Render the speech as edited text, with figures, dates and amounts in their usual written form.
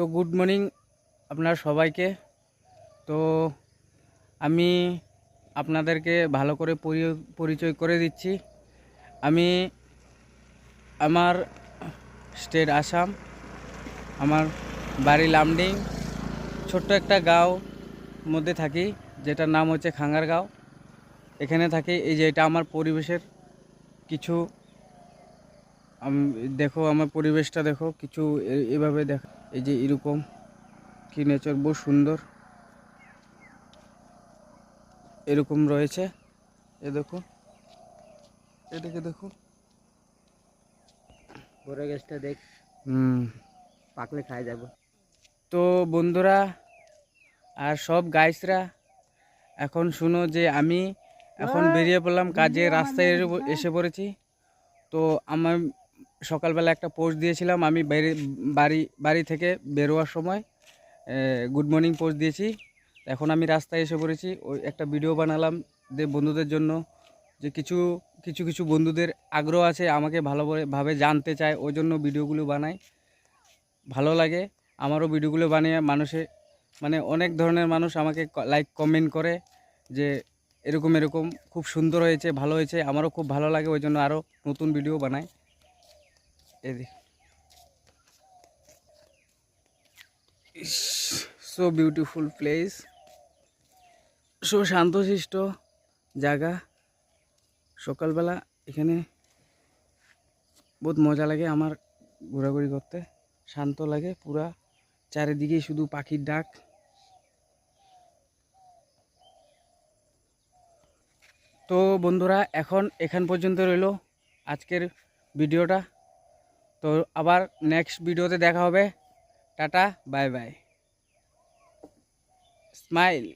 তো good morning আপনার সবাইকে। তো আমি আপনাদেরকে ভালো করে পরিচয় করে দিচ্ছি। আমি আমার স্টেট আসাম, আমার বাড়ি লামডিং, ছোট্ট একটা গাঁও মধ্যে থাকি, যেটার নাম হচ্ছে খাঙ্গারগাঁও। এখানে থাকি। এই যে এটা আমার পরিবেশের কিছু, দেখো আমার পরিবেশটা দেখো, কিছু এভাবে দেখো। এই যে এরকম কি নেচার, বহু সুন্দর এরকম রয়েছে। এ দেখো, এদিকে দেখো। বড় গাছটা দেখ, পাকলে খাই যাব। তো বন্ধুরা আর সব গাইসরা, এখন শুনো যে আমি এখন বেরিয়ে পড়লাম কাজে, রাস্তায় এসে পড়েছি। তো আমার সকালবেলা একটা পোস্ট দিয়েছিলাম, আমি বাড়ি থেকে বেরোয়ার সময় গুড মর্নিং পোস্ট দিয়েছি। এখন আমি রাস্তায় এসে পড়েছি, ওই একটা ভিডিও বানালাম যে বন্ধুদের জন্য, যে কিছু কিছু কিছু বন্ধুদের আগ্রহ আছে, আমাকে ভালোভাবে জানতে চায়, ওই জন্য ভিডিওগুলো বানাই। ভালো লাগে আমারও ভিডিওগুলো বানিয়ে। মানুষে মানে অনেক ধরনের মানুষ আমাকে লাইক কমেন্ট করে যে এরকম এরকম খুব সুন্দর হয়েছে, ভালো হয়েছে। আমারও খুব ভালো লাগে, ওই জন্য আরও নতুন ভিডিও বানাই। এদিকে সো বিউটিফুল প্লেস, সো শান্তশিষ্ট জায়গা। সকালবেলা এখানে বহুত মজা লাগে আমার ঘোরাঘুরি করতে, শান্ত লাগে পুরা। চারিদিকে শুধু পাখির ডাক। তো বন্ধুরা এখন এখান পর্যন্ত রইল আজকের ভিডিওটা। তো আবার নেক্সট ভিডিওতে দেখা হবে। Tata, bye bye, smile.